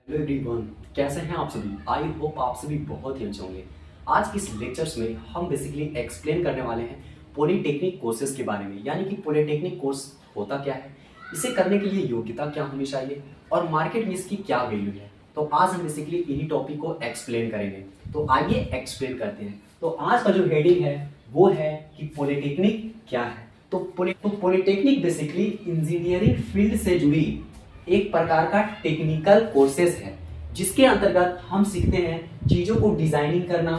Hello everyone, कैसे हैं आप सभी। आई होप आप सभी बहुत ही अच्छे होंगे। आज के इस लेक्चर्स में हम बेसिकली एक्सप्लेन करने वाले हैं पॉलिटेक्निक कोर्सेज के बारे में, यानी कि पॉलिटेक्निक कोर्स होता क्या है, इसे करने के लिए योग्यता क्या होनी चाहिए और मार्केट में इसकी क्या वैल्यू है। तो आज हम बेसिकली इन्हीं टॉपिक को एक्सप्लेन करेंगे। तो आइए एक्सप्लेन करते हैं। तो आज का जो हेडिंग है वो है कि पॉलिटेक्निक क्या है। तो पॉलिटेक्निक बेसिकली इंजीनियरिंग फील्ड से जुड़ी एक प्रकार का टेक्निकल कोर्सेज है, जिसके अंतर्गत हम सीखते हैं चीज़ों को डिजाइनिंग करना,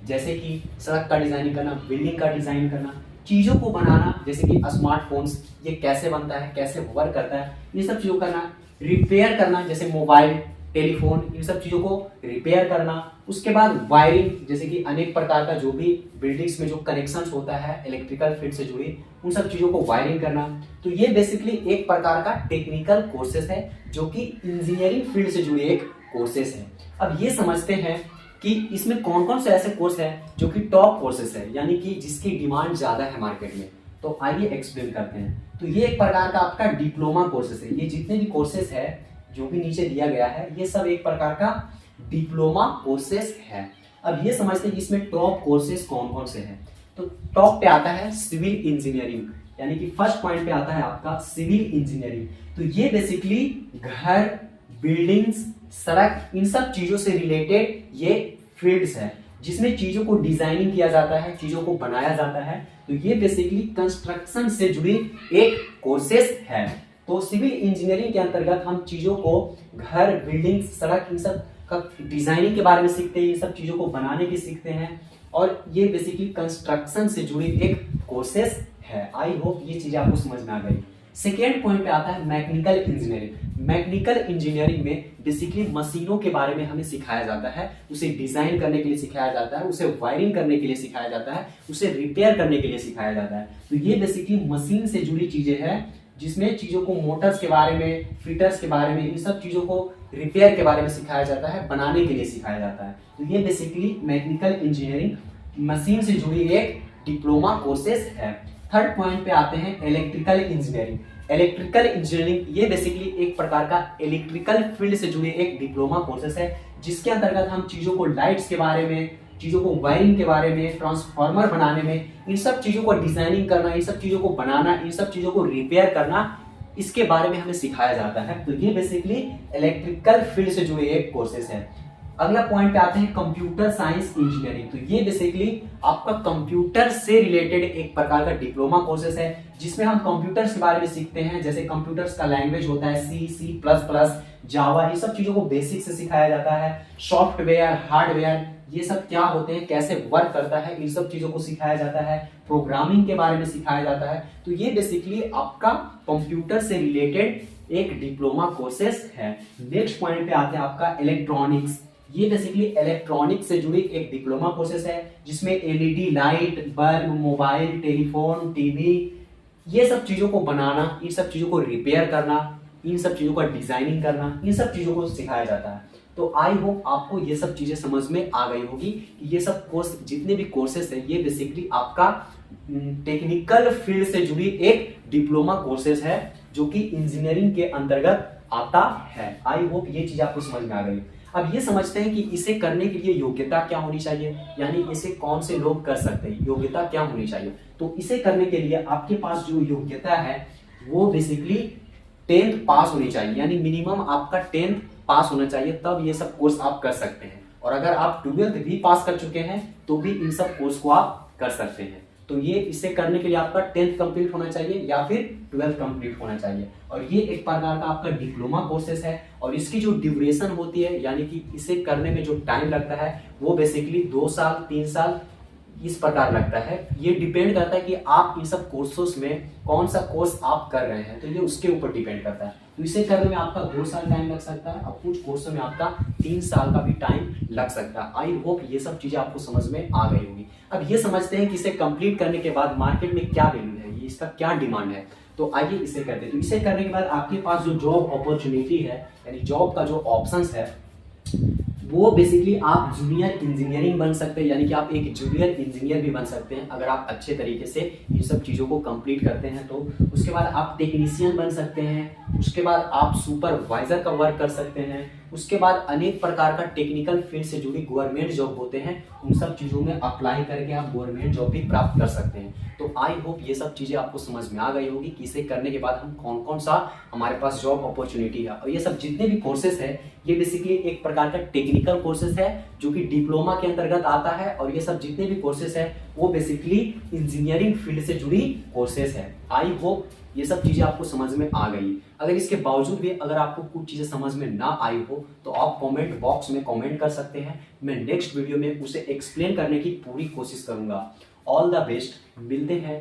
जैसे कि सड़क का डिजाइनिंग करना, बिल्डिंग का डिजाइन करना, चीज़ों को बनाना, जैसे कि स्मार्टफोन्स ये कैसे बनता है, कैसे वर्क करता है, ये सब चीज़ों करना, रिपेयर करना, जैसे मोबाइल, टेलीफोन, इन सब चीज़ों को रिपेयर करना। उसके बाद वायरिंग, जैसे कि अनेक प्रकार का जो भी बिल्डिंग्स में जो कनेक्शंस होता है इलेक्ट्रिकल फील्ड से जुड़ी, उन सब चीज़ों को वायरिंग करना। तो ये बेसिकली एक प्रकार का टेक्निकल कोर्सेस है जो कि इंजीनियरिंग फील्ड से जुड़ी एक कोर्सेस है। अब ये समझते हैं कि इसमें कौन कौन से ऐसे कोर्स है जो कि टॉप कोर्सेस है, यानी कि जिसकी डिमांड ज़्यादा है मार्केट में। तो आइए एक्सप्लेन करते हैं। तो ये एक प्रकार का आपका डिप्लोमा कोर्सेस है। ये जितने भी कोर्सेस है जो भी नीचे दिया गया है, ये सब एक प्रकार का डिप्लोमा कोर्सेस है। अब ये समझते हैं कि इसमें टॉप कोर्सेस कौन कौन से हैं। तो टॉप पे आता है सिविल इंजीनियरिंग, यानी कि फर्स्ट पॉइंट पे आता है आपका सिविल इंजीनियरिंग। तो ये बेसिकली घर, बिल्डिंग्स, सड़क, इन सब चीजों से रिलेटेड ये फील्ड्स है, जिसमें चीजों को डिजाइनिंग किया जाता है, चीजों को बनाया जाता है। तो ये बेसिकली कंस्ट्रक्शन से जुड़ी एक कोर्सेस है। तो सिविल इंजीनियरिंग के अंतर्गत हम चीजों को घर, बिल्डिंग, सड़क, इन सब का डिजाइनिंग के बारे में सीखते हैं, इन सब चीजों को बनाने की सीखते हैं, और ये बेसिकली कंस्ट्रक्शन से जुड़ी एक कोर्सेस है। आई होप ये चीजें आपको समझ में आ गई। सेकेंड पॉइंट पे आता है मैकेनिकल इंजीनियरिंग। मैकेनिकल इंजीनियरिंग में बेसिकली मशीनों के बारे में हमें सिखाया जाता है, उसे डिजाइन करने के लिए सिखाया जाता है, उसे वायरिंग करने के लिए सिखाया जाता है, उसे रिपेयर करने के लिए सिखाया जाता है। तो ये बेसिकली मशीन से जुड़ी चीजें हैं, जिसमें चीजों को मोटर्स के बारे में, फिटर्स के बारे में, इन सब चीजों को रिपेयर के बारे में सिखाया जाता है, बनाने के लिए सिखाया जाता है। तो ये बेसिकली मैकेनिकल इंजीनियरिंग मशीन से जुड़ी एक डिप्लोमा कोर्सेस है। थर्ड पॉइंट पे आते हैं इलेक्ट्रिकल इंजीनियरिंग। इलेक्ट्रिकल इंजीनियरिंग ये बेसिकली एक प्रकार का इलेक्ट्रिकल फील्ड से जुड़े एक डिप्लोमा कोर्सेस है, जिसके अंतर्गत हम चीजों को लाइट्स के बारे में, चीजों को वायरिंग के बारे में, ट्रांसफार्मर बनाने में, इन सब चीजों को डिजाइनिंग करना, इन सब चीजों को बनाना, इन सब चीजों को रिपेयर करना, इसके बारे में हमें सिखाया जाता है। तो ये बेसिकली इलेक्ट्रिकल फील्ड से जुड़े एक कोर्सेस है। अगला पॉइंट पे आते हैं कंप्यूटर साइंस इंजीनियरिंग। तो ये बेसिकली आपका कंप्यूटर से रिलेटेड एक प्रकार का डिप्लोमा कोर्सेस है, जिसमें हम कंप्यूटर्स के बारे में सीखते हैं, जैसे कंप्यूटर्स का लैंग्वेज होता है C++, जावा, ये सब चीजों को बेसिक से सिखाया जाता है। सॉफ्टवेयर, हार्डवेयर, ये सब क्या होते हैं, कैसे वर्क करता है, इन सब चीजों को सिखाया जाता है। प्रोग्रामिंग के बारे में सिखाया जाता है। तो ये बेसिकली आपका कंप्यूटर से रिलेटेड एक डिप्लोमा कोर्सेस है। नेक्स्ट पॉइंट पे आते हैं आपका इलेक्ट्रॉनिक्स। ये बेसिकली इलेक्ट्रॉनिक्स से जुड़ी एक डिप्लोमा कोर्सेस है, जिसमें LED light, bulb, mobile, telephone, TV, ये सब चीजों को बनाना, इन सब चीजों को रिपेयर करना, इन सब चीजों का डिजाइनिंग करना, इन सब चीजों को सिखाया जाता है। तो आई होप आपको ये सब चीजें समझ में आ गई होगी कि ये सब कोर्स, जितने भी कोर्सेस है, ये बेसिकली आपका टेक्निकल फील्ड से जुड़ी एक डिप्लोमा कोर्सेस है, जो कि इंजीनियरिंग के अंतर्गत आता है। आई होप ये चीज आपको समझ में आ गई। अब ये समझते हैं कि इसे करने के लिए योग्यता क्या होनी चाहिए, यानी इसे कौन से लोग कर सकते हैं, योग्यता क्या होनी चाहिए। तो इसे करने के लिए आपके पास जो योग्यता है वो बेसिकली 10th पास होनी चाहिए, यानी मिनिमम आपका 10th पास होना चाहिए, तब ये सब कोर्स आप कर सकते हैं। और अगर आप 12th भी पास कर चुके हैं तो भी इन सब कोर्स को आप कर सकते हैं। तो ये इसे करने के लिए आपका 10th कंप्लीट होना चाहिए या फिर 12th कंप्लीट होना चाहिए। और ये एक प्रकार का आपका डिप्लोमा कोर्सेस है, और इसकी जो ड्यूरेशन होती है, यानी कि इसे करने में जो टाइम लगता है, वो बेसिकली 2 साल 3 साल इस प्रकार लगता है। ये डिपेंड करता है कि आप इन सब कोर्सेस में कौन सा कोर्स आप कर रहे हैं, तो ये उसके ऊपर डिपेंड करता है। तो इसे करने में आपका 2 साल टाइम लग सकता है, और कुछ कोर्सों में आपका 3 साल का भी टाइम लग सकता है। आई होप ये सब चीजें आपको समझ में आ गई होगी। अब ये समझते हैं कि इसे कंप्लीट करने के बाद मार्केट में क्या वैल्यू है, ये इसका क्या डिमांड है। तो आइए इसे करते हैं। तो इसे करने के बाद आपके पास जो जॉब अपॉर्चुनिटी है, यानी जॉब का जो ऑप्शंस है, वो बेसिकली आप जूनियर इंजीनियरिंग बन सकते हैं, यानी कि आप एक जूनियर इंजीनियर भी बन सकते हैं अगर आप अच्छे तरीके से इन सब चीज़ों को कंप्लीट करते हैं। तो उसके बाद आप टेक्नीशियन बन सकते हैं, उसके बाद आप सुपरवाइजर का वर्क कर सकते हैं, उसके बाद अनेक प्रकार का टेक्निकल फील्ड से जुड़ी गवर्नमेंट जॉब होते हैं, उन सब चीज़ों में अप्लाई करके आप गवर्नमेंट जॉब भी प्राप्त कर सकते हैं। तो आई होप ये सब चीज़ें आपको समझ में आ गई होगी कि इसे करने के बाद हम कौन कौन सा हमारे पास जॉब अपॉर्चुनिटी है। और ये सब जितने भी कोर्सेज है ये बेसिकली एक प्रकार का टेक्निकल कोर्सेज है जो कि डिप्लोमा के अंतर्गत आता है, और ये सब जितने भी कोर्सेज है वो बेसिकली इंजीनियरिंग फील्ड से जुड़ी कोर्सेज है। आई होप ये सब चीज़ें आपको समझ में आ गई। अगर इसके बावजूद भी अगर आपको कुछ चीज़ें समझ में ना आई हो तो आप कमेंट बॉक्स में कमेंट कर सकते हैं, मैं नेक्स्ट वीडियो में उसे एक्सप्लेन करने की पूरी कोशिश करूंगा। ऑल द बेस्ट, मिलते हैं।